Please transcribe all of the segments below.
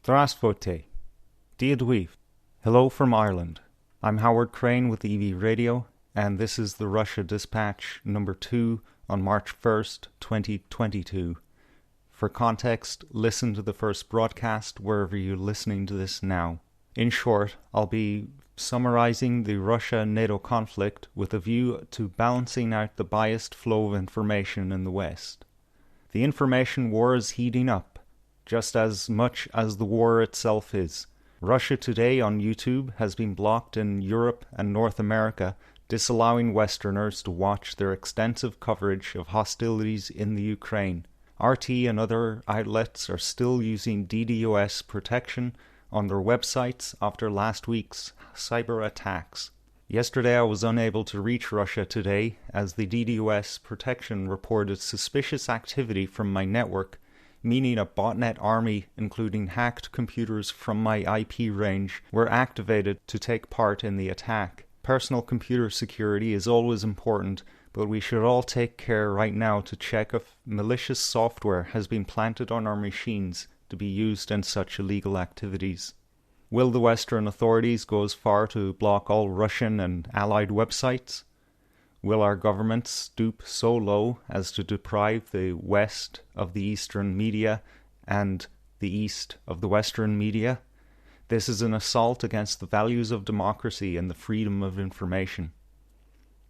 Здравствуйте. Diadweef. Hello from Ireland. I'm Howard Crane with EV Radio, and this is the Russia Dispatch number 2 on March 1st, 2022. For context, listen to the first broadcast wherever you're listening to this now. In short, I'll be summarizing the Russia-NATO conflict with a view to balancing out the biased flow of information in the West. The information war is heating up, just as much as the war itself is. Russia Today on YouTube has been blocked in Europe and North America, disallowing Westerners to watch their extensive coverage of hostilities in the Ukraine. RT and other outlets are still using DDoS protection on their websites after last week's cyber attacks. Yesterday I was unable to reach Russia Today as the DDoS protection reported suspicious activity from my network, meaning a botnet army including hacked computers from my IP range were activated to take part in the attack. Personal computer security is always important, but we should all take care right now to check if malicious software has been planted on our machines to be used in such illegal activities. Will the Western authorities go as far to block all Russian and allied websites? Will our government stoop so low as to deprive the West of the Eastern media and the East of the Western media? This is an assault against the values of democracy and the freedom of information.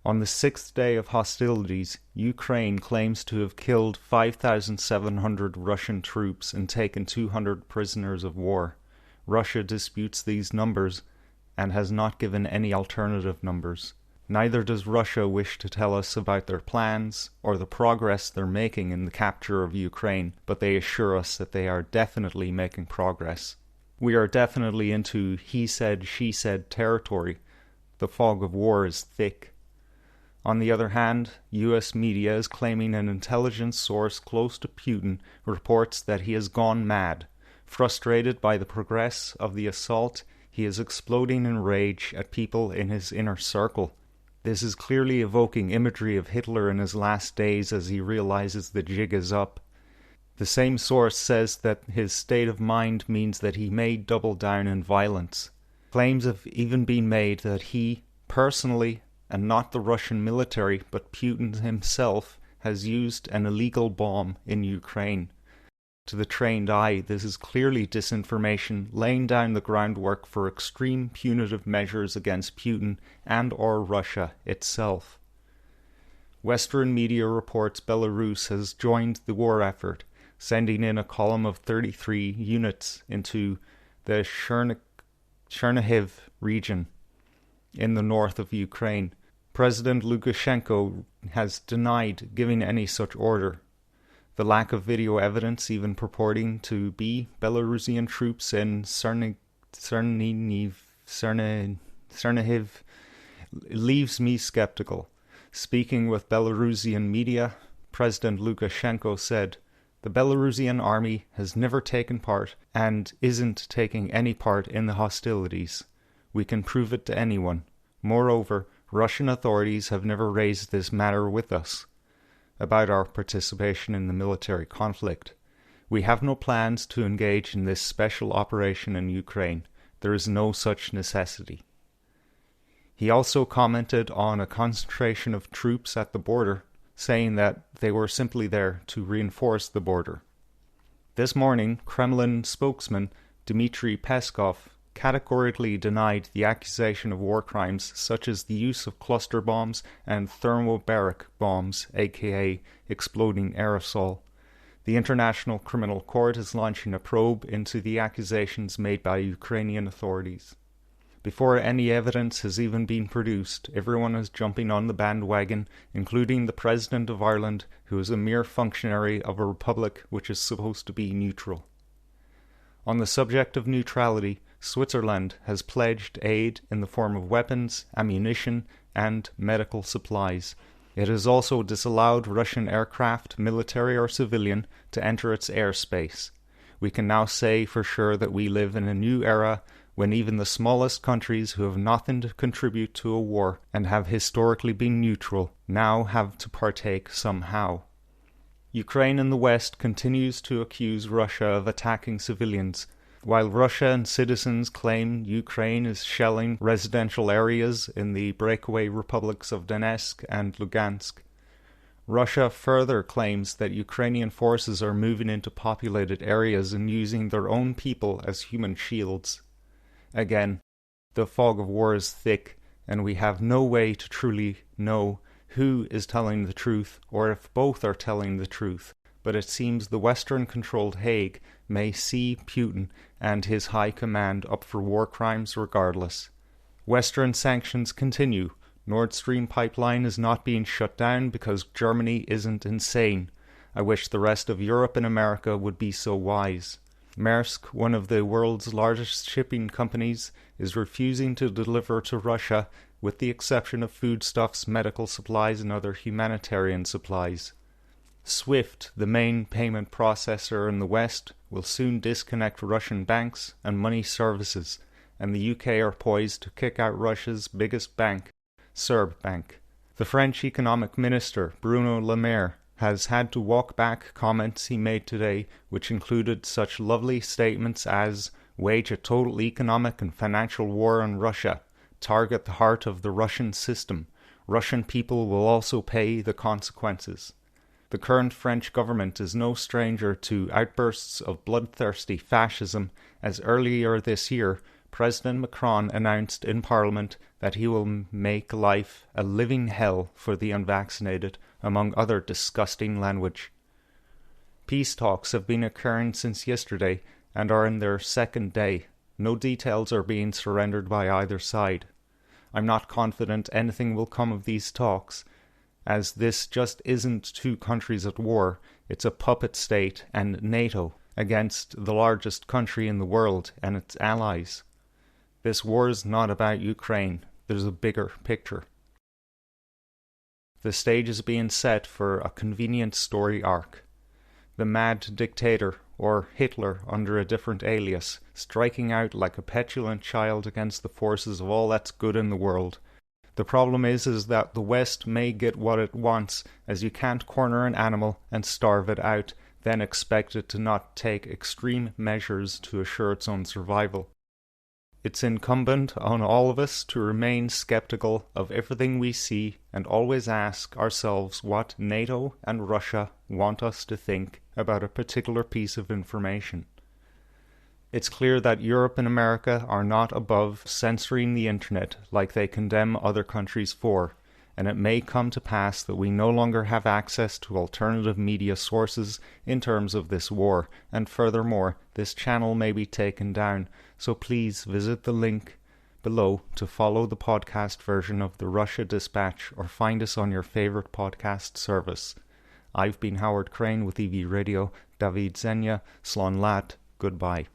On the 6th day of hostilities, Ukraine claims to have killed 5,700 Russian troops and taken 200 prisoners of war. Russia disputes these numbers and has not given any alternative numbers. Neither does Russia wish to tell us about their plans or the progress they're making in the capture of Ukraine, but they assure us that they are definitely making progress. We are definitely into he said, she said territory. The fog of war is thick. On the other hand, US media is claiming an intelligence source close to Putin reports that he has gone mad. Frustrated by the progress of the assault, he is exploding in rage at people in his inner circle. This is clearly evoking imagery of Hitler in his last days as he realizes the jig is up. The same source says that his state of mind means that he may double down in violence. Claims have even been made that he, personally, and not the Russian military, but Putin himself, has used an illegal bomb in Ukraine. To the trained eye, this is clearly disinformation, laying down the groundwork for extreme punitive measures against Putin and/or Russia itself. Western media reports Belarus has joined the war effort, sending in a column of 33 units into the Chernihiv region in the north of Ukraine. President Lukashenko has denied giving any such order. The lack of video evidence even purporting to be Belarusian troops in Chernihiv leaves me skeptical. Speaking with Belarusian media, President Lukashenko said, "The Belarusian army has never taken part and isn't taking any part in the hostilities. We can prove it to anyone. Moreover, Russian authorities have never raised this matter with us about our participation in the military conflict. We have no plans to engage in this special operation in Ukraine. There is no such necessity." He also commented on a concentration of troops at the border, saying that they were simply there to reinforce the border. This morning, Kremlin spokesman Dmitry Peskov categorically denied the accusation of war crimes such as the use of cluster bombs and thermobaric bombs, aka exploding aerosol. The International Criminal Court is launching a probe into the accusations made by Ukrainian authorities. Before any evidence has even been produced, everyone is jumping on the bandwagon, including the President of Ireland, who is a mere functionary of a republic which is supposed to be neutral. On the subject of neutrality, Switzerland has pledged aid in the form of weapons, ammunition, and medical supplies. It has also disallowed Russian aircraft, military or civilian, to enter its airspace. We can now say for sure that we live in a new era when even the smallest countries who have nothing to contribute to a war and have historically been neutral now have to partake somehow. Ukraine in the West continues to accuse Russia of attacking civilians. While Russia and citizens claim Ukraine is shelling residential areas in the breakaway republics of Donetsk and Lugansk, Russia further claims that Ukrainian forces are moving into populated areas and using their own people as human shields. Again, the fog of war is thick, and we have no way to truly know who is telling the truth or if both are telling the truth. But it seems the Western-controlled Hague may see Putin and his high command up for war crimes regardless. Western sanctions continue. Nord Stream pipeline is not being shut down because Germany isn't insane. I wish the rest of Europe and America would be so wise. Maersk, one of the world's largest shipping companies, is refusing to deliver to Russia, with the exception of foodstuffs, medical supplies, and other humanitarian supplies. SWIFT, the main payment processor in the West, will soon disconnect Russian banks and money services, and the UK are poised to kick out Russia's biggest bank, Serb Bank. The French economic minister, Bruno Le Maire, has had to walk back comments he made today, which included such lovely statements as wage a total economic and financial war on Russia, target the heart of the Russian system, Russian people will also pay the consequences. The current French government is no stranger to outbursts of bloodthirsty fascism, as earlier this year President Macron announced in Parliament that he will make life a living hell for the unvaccinated, among other disgusting language. Peace talks have been occurring since yesterday and are in their second day. No details are being surrendered by either side. I'm not confident anything will come of these talks, as this just isn't two countries at war, it's a puppet state and NATO against the largest country in the world and its allies. This war is not about Ukraine, there's a bigger picture. The stage is being set for a convenient story arc. The mad dictator, or Hitler under a different alias, striking out like a petulant child against the forces of all that's good in the world. The problem is that the West may get what it wants, as you can't corner an animal and starve it out, then expect it to not take extreme measures to assure its own survival. It's incumbent on all of us to remain skeptical of everything we see and always ask ourselves what NATO and Russia want us to think about a particular piece of information. It's clear that Europe and America are not above censoring the internet like they condemn other countries for, and it may come to pass that we no longer have access to alternative media sources in terms of this war, and furthermore, this channel may be taken down, so please visit the link below to follow the podcast version of the Russia Dispatch or find us on your favorite podcast service. I've been Howard Crane with EV Radio, David Zenya, Slán Lat, goodbye.